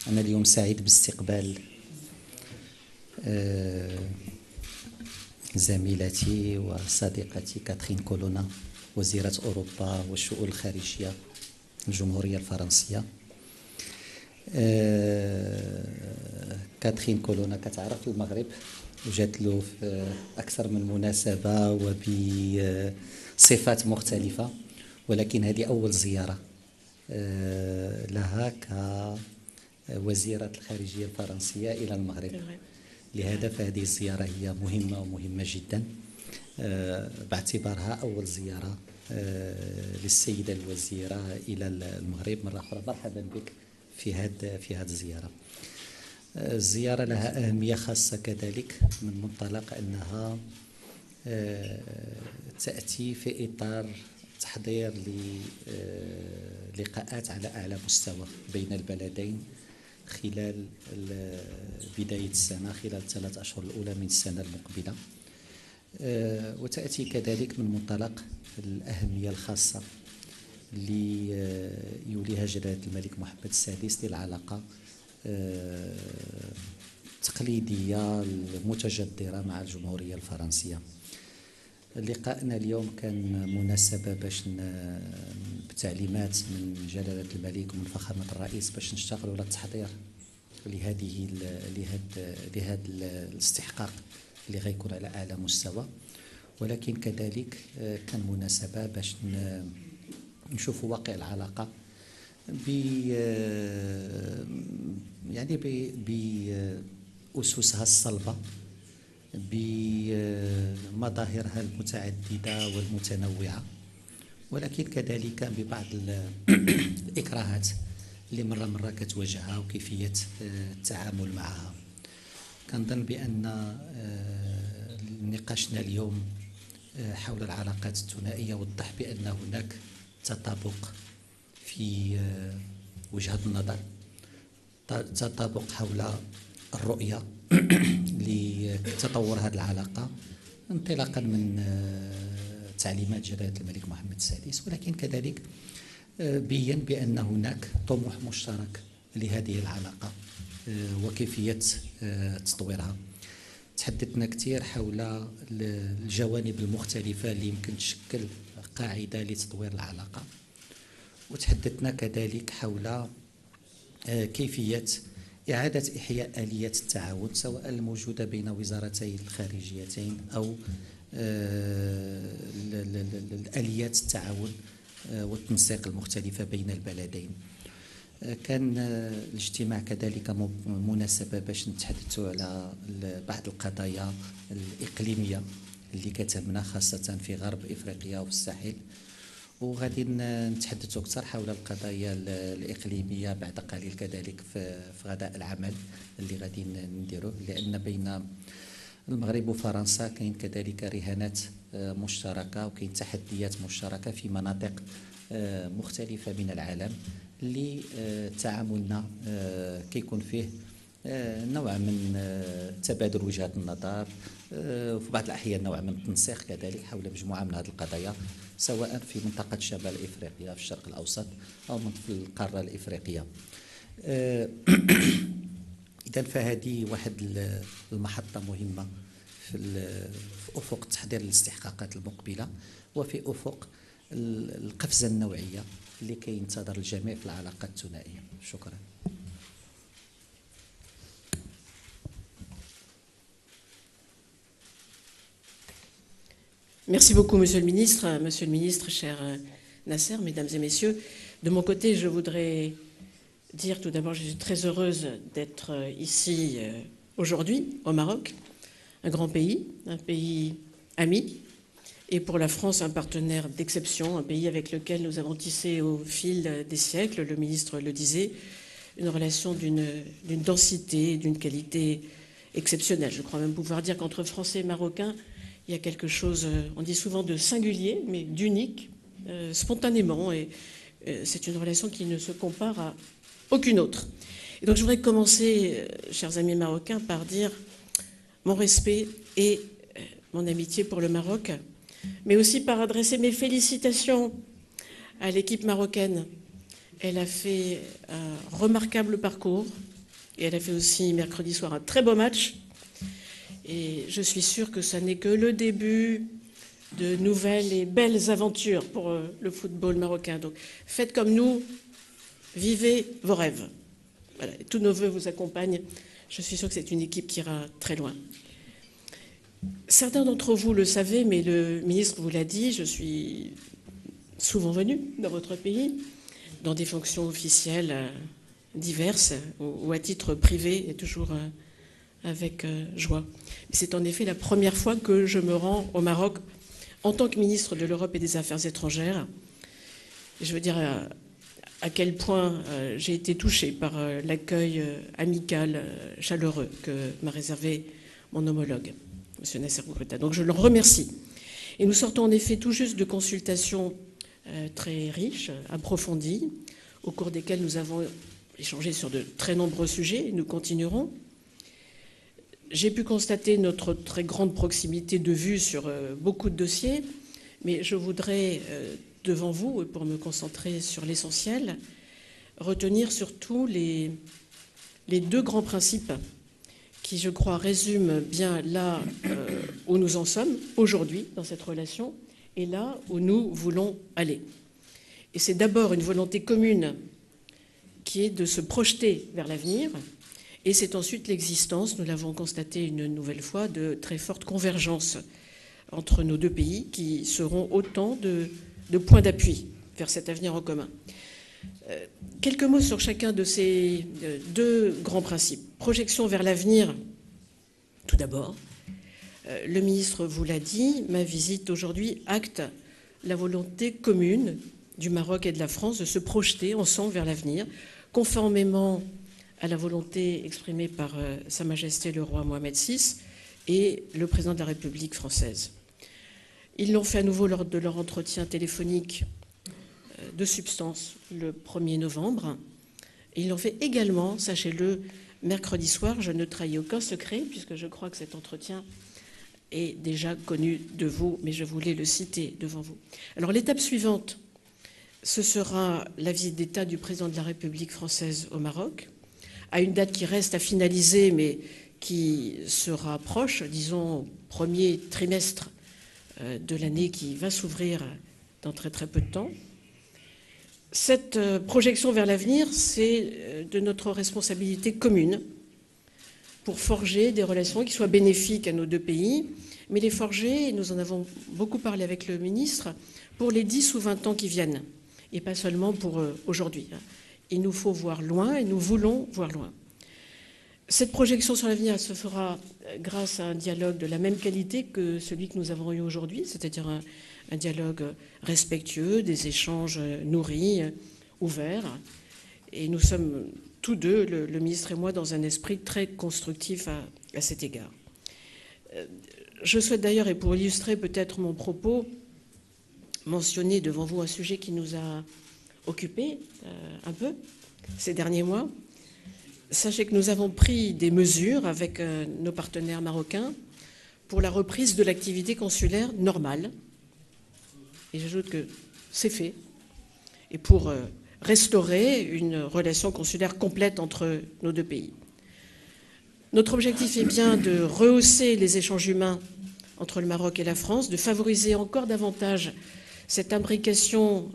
أنا اليوم سعيد باستقبال زميلتي وصديقتي كاترين كولونا، وزيرة أوروبا والشؤون الخارجية الجمهورية الفرنسية. كاترين كولونا كتعرف المغرب وجات له في أكثر من مناسبة وبصفات مختلفة، ولكن هذه أول زيارة لها كوزيرة الخارجية الفرنسية إلى المغرب. لهذا فهذه الزيارة هي مهمة ومهمة جدا باعتبارها أول زيارة للسيدة الوزيرة إلى المغرب. مرة أخرى مرحبا بك في هذه الزيارة. الزيارة لها أهمية خاصة كذلك من منطلق أنها تأتي في إطار تحضير للقاءات على أعلى مستوى بين البلدين خلال بداية السنة، خلال ال3 أشهر الأولى من السنة المقبلة. وتأتي كذلك من منطلق الأهمية الخاصة اللي يوليها جلالة الملك محمد السادس للعلاقة التقليدية المتجذرة مع الجمهورية الفرنسية. لقاءنا اليوم كان مناسبة باش بتعليمات من جلالة الملك ومن فخامة الرئيس باش نشتغلوا على التحضير لهذا الاستحقاق اللي غيكون على أعلى مستوى، ولكن كذلك كان مناسبة باش نشوفوا واقع العلاقة بأسسها الصلبة، بمظاهرها المتعددة والمتنوعة، ولكن كذلك ببعض الإكراهات اللي مرة كتواجهها وكيفية التعامل معها. كنظن بأن نقاشنا اليوم حول العلاقات الثنائية وضح بأن هناك تطابق في وجهة النظر، تطابق حول الرؤية لتطور هذه العلاقة انطلاقا من تعليمات جلالة الملك محمد السادس، ولكن كذلك بين بأن هناك طموح مشترك لهذه العلاقة وكيفية تطويرها. تحدثنا كثير حول الجوانب المختلفة اللي يمكن تشكل قاعدة لتطوير العلاقة، وتحدثنا كذلك حول كيفية إعادة إحياء آلية التعاون سواء الموجودة بين وزارتي الخارجيتين أو آليات التعاون والتنسيق المختلفة بين البلدين. كان الاجتماع كذلك مناسبة باش نتحدثوا على بعض القضايا الإقليمية اللي كتهمنا خاصة في غرب إفريقيا وفي الساحل، وغادي نتحدثوا أكثر حول القضايا الإقليمية بعد قليل كذلك في غداء العمل اللي غادي نديروه، لأن بين المغرب وفرنسا كاين كذلك رهانات مشتركة وكاين تحديات مشتركة في مناطق مختلفة من العالم اللي تعاملنا كيكون فيه نوع من تبادل وجهات النظر، وفي بعض الأحيان نوع من التنسيق كذلك حول مجموعة من هذه القضايا سواء في منطقة شمال إفريقيا في الشرق الأوسط أو في القارة الإفريقية. إذن فهذه واحد المحطة مهمة في أفق تحضير الاستحقاقات المقبلة وفي أفق القفزة النوعية اللي كينتظر الجميع في العلاقات الثنائية. شكرا. Merci beaucoup, Monsieur le Ministre. Monsieur le Ministre, cher Nasser, Mesdames et Messieurs, de mon côté, je voudrais dire tout d'abord, je suis très heureuse d'être ici aujourd'hui, au Maroc, un grand pays, un pays ami, et pour la France, un partenaire d'exception, un pays avec lequel nous avons tissé au fil des siècles, le ministre le disait, une relation d'une densité, d'une qualité exceptionnelle. Je crois même pouvoir dire qu'entre Français et Marocains, il y a quelque chose, on dit souvent de singulier, mais d'unique, spontanément, et c'est une relation qui ne se compare à aucune autre. Et donc je voudrais commencer, chers amis marocains, par dire mon respect et mon amitié pour le Maroc, mais aussi par adresser mes félicitations à l'équipe marocaine. Elle a fait un remarquable parcours, Et elle a fait aussi mercredi soir un très beau match. Et je suis sûre que ça n'est que le début de nouvelles et belles aventures pour le football marocain. Donc faites comme nous, vivez vos rêves. Voilà. Et tous nos voeux vous accompagnent. Je suis sûre que c'est une équipe qui ira très loin. Certains d'entre vous le savez, mais le ministre vous l'a dit, je suis souvent venue dans votre pays, dans des fonctions officielles diverses ou à titre privé, et toujours avec joie. C'est en effet la première fois que je me rends au Maroc en tant que ministre de l'Europe et des Affaires étrangères. Je veux dire à quel point j'ai été touchée par l'accueil amical, chaleureux que m'a réservé mon homologue, M. Nasser Bourguiba. Donc je le remercie. Et nous sortons en effet tout juste de consultations très riches, approfondies, au cours desquelles nous avons échangé sur de très nombreux sujets, et nous continuerons. J'ai pu constater notre très grande proximité de vue sur beaucoup de dossiers, mais je voudrais, devant vous, pour me concentrer sur l'essentiel, retenir surtout les deux grands principes qui, je crois, résument bien là où nous en sommes aujourd'hui dans cette relation et là où nous voulons aller. Et c'est d'abord une volonté commune qui est de se projeter vers l'avenir, et c'est ensuite l'existence, nous l'avons constaté une nouvelle fois, de très fortes convergences entre nos deux pays qui seront autant de points d'appui vers cet avenir en commun. Quelques mots sur chacun de ces deux grands principes. Projection vers l'avenir, tout d'abord. Le ministre vous l'a dit, ma visite aujourd'hui acte la volonté commune du Maroc et de la France de se projeter ensemble vers l'avenir, conformément à la volonté exprimée par Sa Majesté le roi Mohamed VI et le président de la République française. Ils l'ont fait à nouveau lors de leur entretien téléphonique de substance le 1er novembre. Et ils l'ont fait également, sachez-le, mercredi soir. Je ne trahis aucun secret, puisque je crois que cet entretien est déjà connu de vous, mais je voulais le citer devant vous. Alors l'étape suivante, ce sera la visite d'État du président de la République française au Maroc, à une date qui reste à finaliser, mais qui sera proche, disons, au premier trimestre de l'année qui va s'ouvrir dans très très peu de temps. Cette projection vers l'avenir, c'est de notre responsabilité commune pour forger des relations qui soient bénéfiques à nos deux pays, mais les forger, et nous en avons beaucoup parlé avec le ministre, pour les 10 ou 20 ans qui viennent, et pas seulement pour aujourd'hui. Il nous faut voir loin et nous voulons voir loin. Cette projection sur l'avenir se fera grâce à un dialogue de la même qualité que celui que nous avons eu aujourd'hui, c'est-à-dire un dialogue respectueux, des échanges nourris, ouverts. Et nous sommes tous deux, le ministre et moi, dans un esprit très constructif à cet égard. Je souhaite d'ailleurs, et pour illustrer peut-être mon propos, mentionner devant vous un sujet qui nous a occupés un peu ces derniers mois. Sachez que nous avons pris des mesures avec nos partenaires marocains pour la reprise de l'activité consulaire normale. Et j'ajoute que c'est fait. Et pour restaurer une relation consulaire complète entre nos deux pays. Notre objectif est bien de rehausser les échanges humains entre le Maroc et la France, de favoriser encore davantage cette imbrication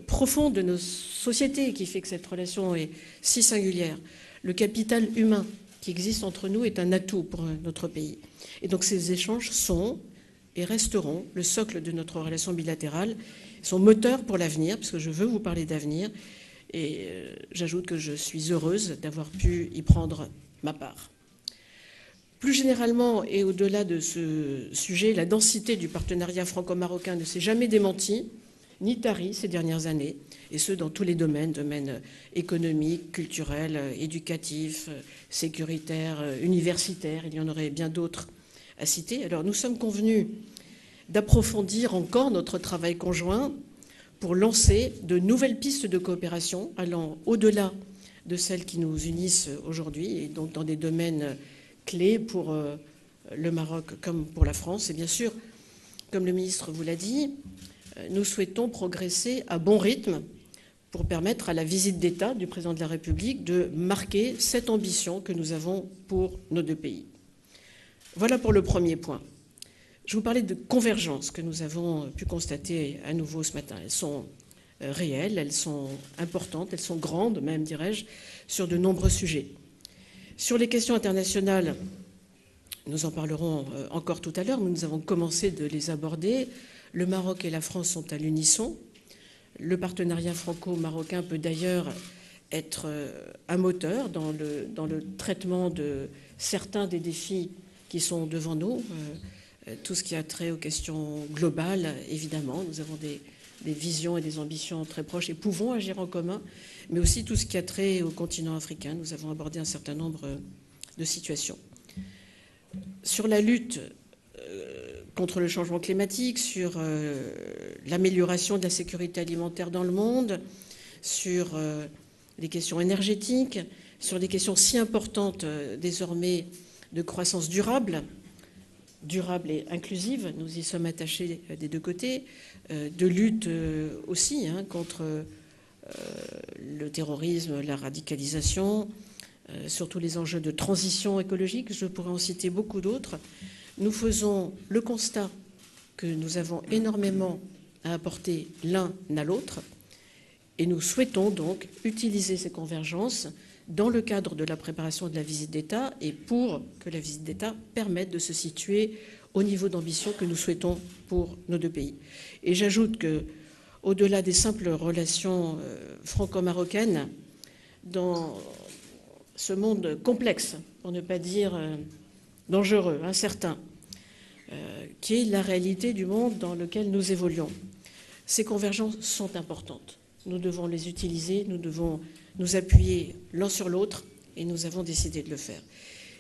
profonde de nos sociétés qui fait que cette relation est si singulière. Le capital humain qui existe entre nous est un atout pour notre pays. Et donc ces échanges sont et resteront le socle de notre relation bilatérale, son moteur pour l'avenir, puisque je veux vous parler d'avenir. Et j'ajoute que je suis heureuse d'avoir pu y prendre ma part. Plus généralement, et au-delà de ce sujet, la densité du partenariat franco-marocain ne s'est jamais démentie, ni tarie ces dernières années, et ce dans tous les domaines économiques, culturels, éducatifs, sécuritaires, universitaires, il y en aurait bien d'autres à citer. Alors nous sommes convenus d'approfondir encore notre travail conjoint pour lancer de nouvelles pistes de coopération allant au-delà de celles qui nous unissent aujourd'hui, et donc dans des domaines clés pour le Maroc comme pour la France. Et bien sûr, comme le ministre vous l'a dit, nous souhaitons progresser à bon rythme pour permettre à la visite d'État du président de la République de marquer cette ambition que nous avons pour nos deux pays. Voilà pour le premier point. Je vous parlais de convergences que nous avons pu constater à nouveau ce matin. Elles sont réelles, elles sont importantes, elles sont grandes même, dirais-je, sur de nombreux sujets. Sur les questions internationales, nous en parlerons encore tout à l'heure, mais nous avons commencé de les aborder. Le Maroc et la France sont à l'unisson. Le partenariat franco-marocain peut d'ailleurs être un moteur dans le traitement de certains des défis qui sont devant nous. Tout ce qui a trait aux questions globales, évidemment. Nous avons des visions et des ambitions très proches et pouvons agir en commun, mais aussi tout ce qui a trait au continent africain. Nous avons abordé un certain nombre de situations. Sur la lutte contre le changement climatique, sur l'amélioration de la sécurité alimentaire dans le monde, sur les questions énergétiques, sur des questions si importantes désormais de croissance durable et inclusive, nous y sommes attachés des deux côtés, de lutte aussi contre le terrorisme, la radicalisation, surtout les enjeux de transition écologique, je pourrais en citer beaucoup d'autres. Nous faisons le constat que nous avons énormément à apporter l'un à l'autre et nous souhaitons donc utiliser ces convergences dans le cadre de la préparation de la visite d'État et pour que la visite d'État permette de se situer au niveau d'ambition que nous souhaitons pour nos deux pays. Et j'ajoute que, au-delà des simples relations franco-marocaines, dans ce monde complexe, pour ne pas dire dangereux, incertain, qui est la réalité du monde dans lequel nous évoluons, ces convergences sont importantes. Nous devons les utiliser, nous devons nous appuyer l'un sur l'autre et nous avons décidé de le faire.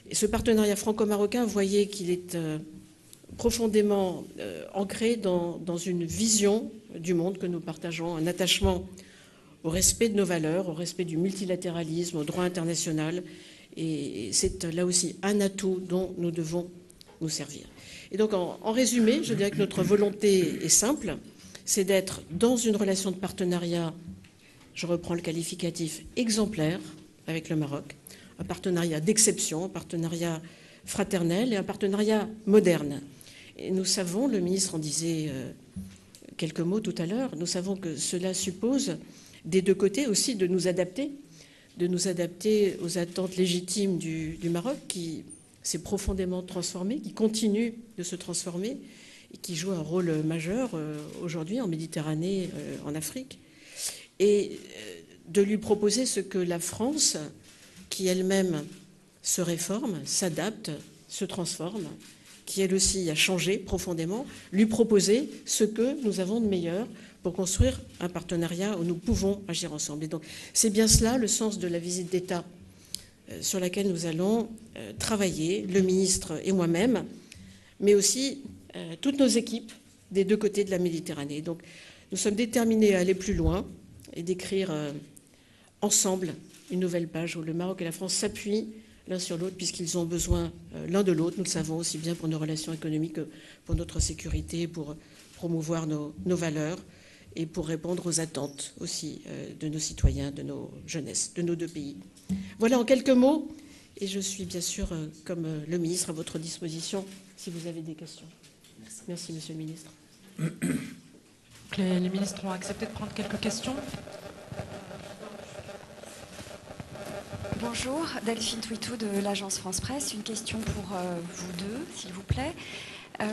Et ce partenariat franco-marocain, vous voyez qu'il est profondément ancré dans une vision du monde que nous partageons, un attachement au respect de nos valeurs, au respect du multilatéralisme, au droit international. Et c'est là aussi un atout dont nous devons nous servir. Et donc, en résumé, je dirais que notre volonté est simple, c'est d'être dans une relation de partenariat, je reprends le qualificatif, exemplaire avec le Maroc, un partenariat d'exception, un partenariat fraternel et un partenariat moderne. Et nous savons, le ministre en disait quelques mots tout à l'heure, nous savons que cela suppose des deux côtés aussi de nous adapter aux attentes légitimes du Maroc qui s'est profondément transformé, qui continue de se transformer et qui joue un rôle majeur aujourd'hui en Méditerranée, en Afrique, et de lui proposer ce que la France, qui elle-même se réforme, s'adapte, se transforme, qui elle aussi a changé profondément, lui proposer ce que nous avons de meilleur pour construire un partenariat où nous pouvons agir ensemble. Et donc c'est bien cela le sens de la visite d'État sur laquelle nous allons travailler, le ministre et moi-même, mais aussi toutes nos équipes des deux côtés de la Méditerranée. Donc nous sommes déterminés à aller plus loin et d'écrire ensemble une nouvelle page où le Maroc et la France s'appuient l'un sur l'autre puisqu'ils ont besoin l'un de l'autre, nous le savons, aussi bien pour nos relations économiques que pour notre sécurité, pour promouvoir nos valeurs et pour répondre aux attentes aussi de nos citoyens, de nos jeunesses, de nos deux pays. Voilà en quelques mots, et je suis bien sûr, comme le ministre, à votre disposition si vous avez des questions. Merci, Monsieur le ministre. Les ministres ont accepté de prendre quelques questions. Bonjour, Delphine Touitou de l'agence France Presse. Une question pour vous deux, s'il vous plaît.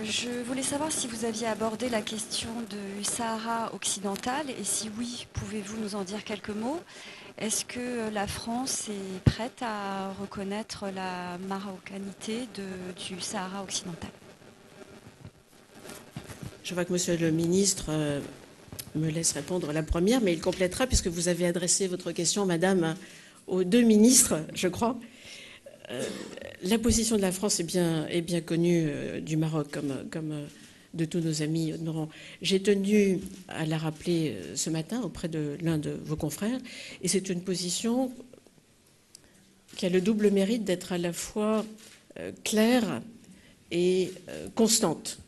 Je voulais savoir si vous aviez abordé la question du Sahara occidental et si oui, pouvez-vous nous en dire quelques mots? Est-ce que la France est prête à reconnaître la marocanité du Sahara occidental? Je vois que Monsieur le ministre me laisse répondre à la première, mais il complétera puisque vous avez adressé votre question, Madame, aux deux ministres, je crois. La position de la France est bien connue du Maroc, comme de tous nos amis. J'ai tenu à la rappeler ce matin auprès de l'un de vos confrères, et c'est une position qui a le double mérite d'être à la fois claire et constante.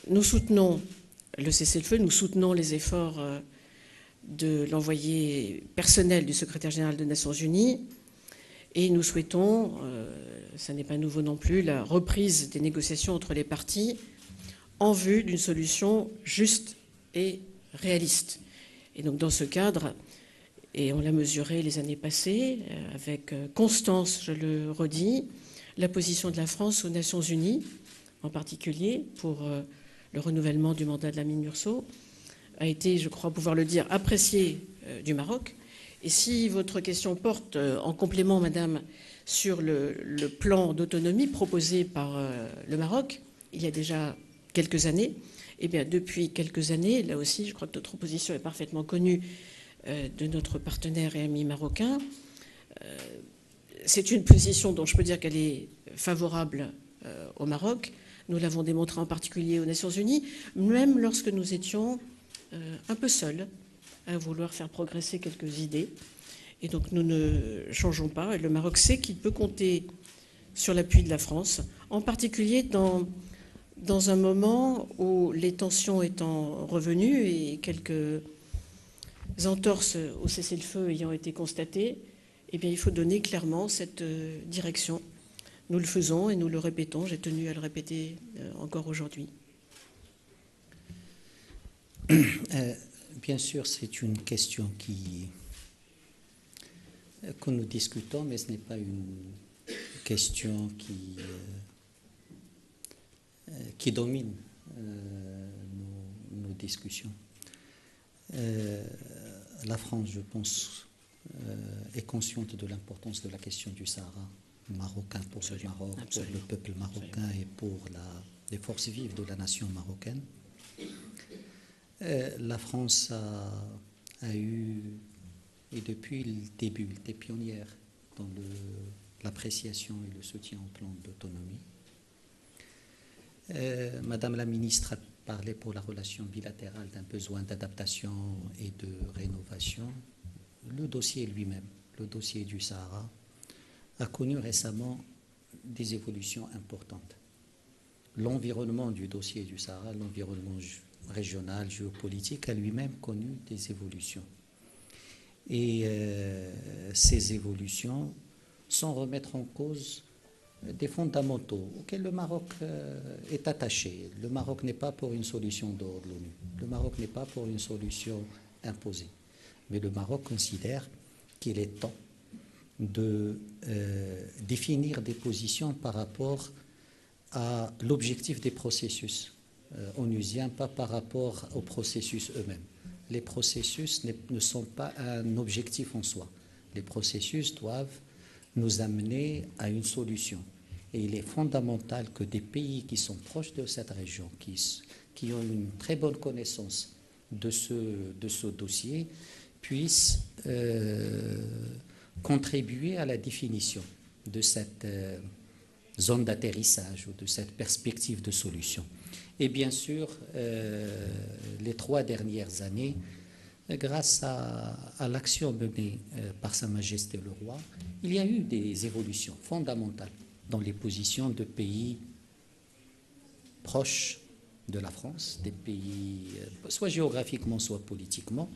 Nous soutenons le cessez-le-feu, nous soutenons les efforts de l'envoyé personnel du secrétaire général des Nations Unies. Et nous souhaitons, ça n'est pas nouveau non plus, la reprise des négociations entre les parties en vue d'une solution juste et réaliste. Et donc dans ce cadre, et on l'a mesuré les années passées, avec constance, je le redis, la position de la France aux Nations Unies, en particulier pour le renouvellement du mandat de la MINURSO, a été, je crois pouvoir le dire, appréciée du Maroc. Et si votre question porte en complément, Madame, sur le plan d'autonomie proposé par le Maroc, il y a déjà quelques années, eh bien, depuis quelques années, là aussi, je crois que notre position est parfaitement connue de notre partenaire et ami marocain. C'est une position dont je peux dire qu'elle est favorable au Maroc. Nous l'avons démontré en particulier aux Nations Unies, même lorsque nous étions un peu seuls à vouloir faire progresser quelques idées. Et donc nous ne changeons pas. Et le Maroc sait qu'il peut compter sur l'appui de la France, en particulier dans un moment où les tensions étant revenues et quelques entorses au cessez-le-feu ayant été constatées, eh bien, il faut donner clairement cette direction. Nous le faisons et nous le répétons. J'ai tenu à le répéter encore aujourd'hui. Bien sûr, c'est une question que nous discutons, mais ce n'est pas une question qui domine nos discussions. La France, je pense, est consciente de l'importance de la question du Sahara marocain pour le Maroc, pour le peuple marocain et pour les forces vives de la nation marocaine. La France a eu, et depuis le début, été pionnière dans l'appréciation et le soutien au plan d'autonomie. Madame la ministre a parlé pour la relation bilatérale d'un besoin d'adaptation et de rénovation. Le dossier lui-même, le dossier du Sahara, a connu récemment des évolutions importantes. L'environnement du dossier du Sahara, l'environnement régional, géopolitique, a lui-même connu des évolutions. Et ces évolutions, sans remettre en cause des fondamentaux auxquels le Maroc est attaché. Le Maroc n'est pas pour une solution d'ordre de l'ONU. Le Maroc n'est pas pour une solution imposée. Mais le Maroc considère qu'il est temps de définir des positions par rapport à l'objectif des processus onusiens, pas par rapport aux processus eux-mêmes. Les processus ne sont pas un objectif en soi. Les processus doivent nous amener à une solution. Et il est fondamental que des pays qui sont proches de cette région, qui ont une très bonne connaissance de ce dossier, puissent contribuer à la définition de cette zone d'atterrissage ou de cette perspective de solution. Et bien sûr, les 3 dernières années, grâce à l'action menée par Sa Majesté le Roi, il y a eu des évolutions fondamentales dans les positions de pays proches de la France, des pays soit géographiquement, soit politiquement.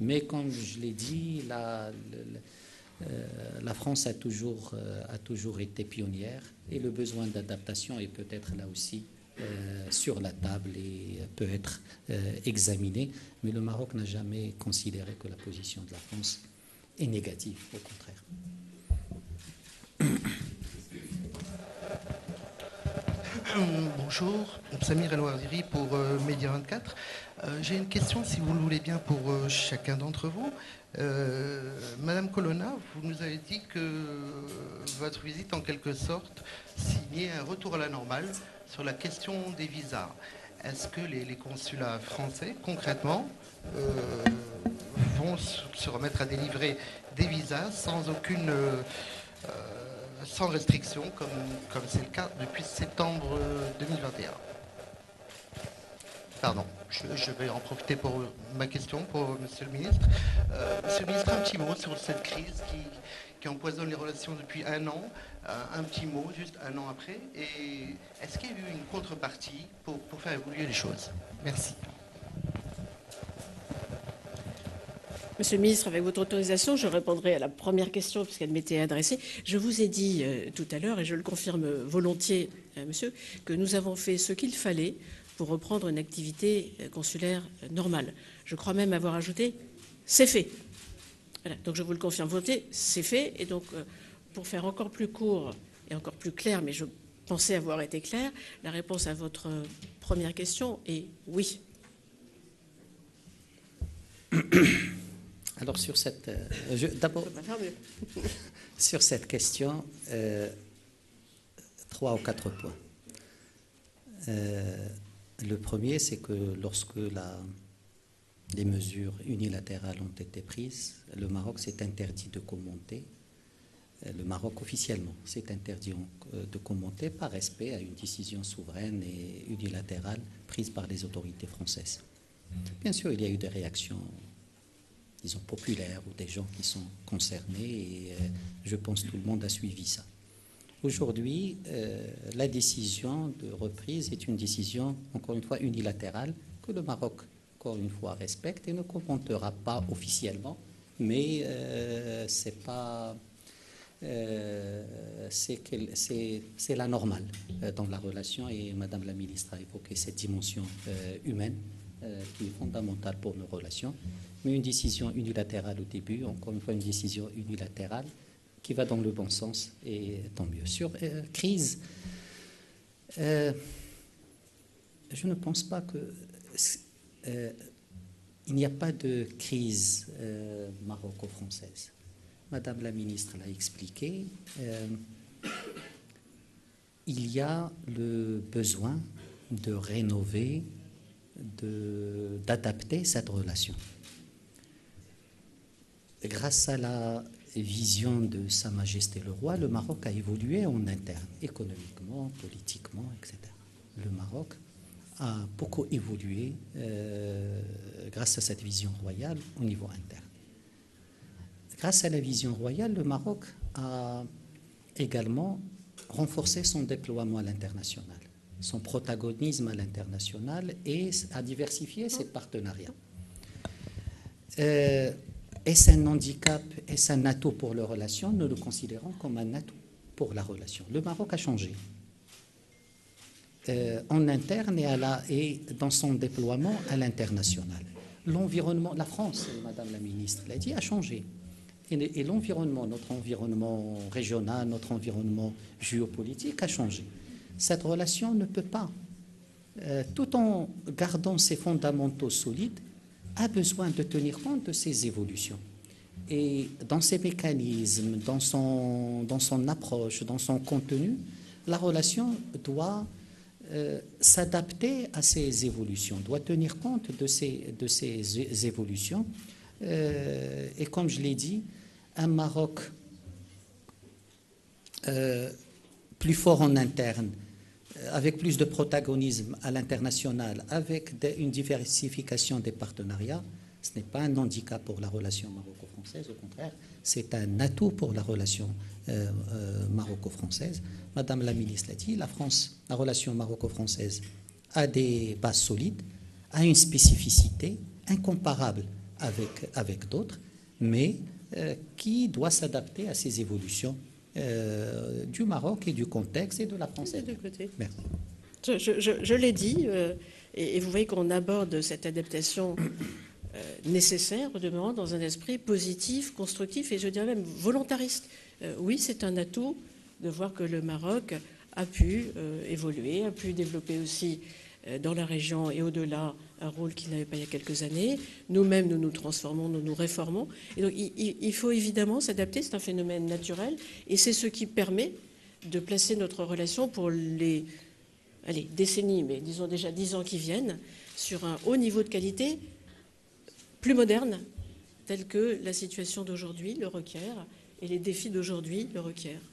Mais comme je l'ai dit, la France a toujours été pionnière et le besoin d'adaptation est peut-être là aussi sur la table et peut être examiné. Mais le Maroc n'a jamais considéré que la position de la France est négative, au contraire. Bonjour, Samir El-Waziri pour Média 24. J'ai une question, si vous le voulez bien, pour chacun d'entre vous. Madame Colonna, vous nous avez dit que votre visite, en quelque sorte, signait un retour à la normale sur la question des visas. Est-ce que les consulats français, concrètement, vont se remettre à délivrer des visas sans aucune... sans restriction, comme c'est le cas depuis septembre 2021. Pardon, je vais en profiter pour ma question pour Monsieur le Ministre. Monsieur le Ministre, un petit mot sur cette crise qui empoisonne les relations depuis un an. Un petit mot, juste un an après. Et est-ce qu'il y a eu une contrepartie pour faire évoluer les choses? Merci. Monsieur le ministre, avec votre autorisation, je répondrai à la première question puisqu'elle m'était adressée. Je vous ai dit tout à l'heure, et je le confirme volontiers, monsieur, que nous avons fait ce qu'il fallait pour reprendre une activité consulaire normale. Je crois même avoir ajouté « c'est fait ». Voilà, donc je vous le confirme volontiers, c'est fait. Et donc, pour faire encore plus court et encore plus clair, mais je pensais avoir été clair, la réponse à votre première question est oui. Alors sur cette, d'abord, sur cette question, 3 ou 4 points. Le premier, c'est que lorsque les mesures unilatérales ont été prises, le Maroc s'est interdit de commenter. Le Maroc officiellement s'est interdit de commenter par respect à une décision souveraine et unilatérale prise par les autorités françaises. Bien sûr, il y a eu des réactions, disons, populaires ou des gens qui sont concernés et je pense que tout le monde a suivi ça. Aujourd'hui, la décision de reprise est une décision, encore une fois, unilatérale que le Maroc, encore une fois, respecte et ne commentera pas officiellement, mais c'est pas... c'est la normale dans la relation et Madame la ministre a évoqué cette dimension humaine qui est fondamentale pour nos relations, mais une décision unilatérale au début, encore une fois une décision unilatérale qui va dans le bon sens et tant mieux. Sur crise, je ne pense pas que il n'y a pas de crise maroco-française. Madame la ministre l'a expliqué, il y a le besoin de rénover, d'adapter cette relation. Grâce à la vision de Sa Majesté le Roi, le Maroc a évolué en interne, économiquement, politiquement, etc. Le Maroc a beaucoup évolué grâce à cette vision royale au niveau interne. Grâce à la vision royale, le Maroc a également renforcé son déploiement à l'international, son protagonisme à l'international et a diversifié ses partenariats. Est-ce un handicap, est-ce un atout pour la relation? Nous le considérons comme un atout pour la relation. Le Maroc a changé en interne et dans son déploiement à l'international. L'environnement, la France, Madame la ministre l'a dit, a changé. Et l'environnement, notre environnement régional, notre environnement géopolitique a changé. Cette relation ne peut pas, tout en gardant ses fondamentaux solides, a besoin de tenir compte de ces évolutions. Et dans ses mécanismes, dans son approche, dans son contenu, la relation doit s'adapter à ces évolutions, doit tenir compte de ces évolutions. Et comme je l'ai dit, un Maroc plus fort en interne, avec plus de protagonisme à l'international, avec une diversification des partenariats, ce n'est pas un handicap pour la relation maroco-française, au contraire, c'est un atout pour la relation maroco-française. Madame la ministre l'a dit, la relation maroco-française a des bases solides, a une spécificité incomparable avec d'autres, mais qui doit s'adapter à ces évolutions du Maroc et du contexte et de la France. Merci. Je l'ai dit, et vous voyez qu'on aborde cette adaptation nécessaire, au demeurant, dans un esprit positif, constructif et je dirais même volontariste. Oui, c'est un atout de voir que le Maroc a pu évoluer, a pu développer aussi dans la région et au-delà un rôle qu'il n'avait pas il y a quelques années. Nous-mêmes, nous nous transformons, nous nous réformons. Et donc, il faut évidemment s'adapter, c'est un phénomène naturel, et c'est ce qui permet de placer notre relation pour les décennies, mais disons déjà 10 ans qui viennent, sur un haut niveau de qualité plus moderne, tel que la situation d'aujourd'hui le requiert et les défis d'aujourd'hui le requièrent.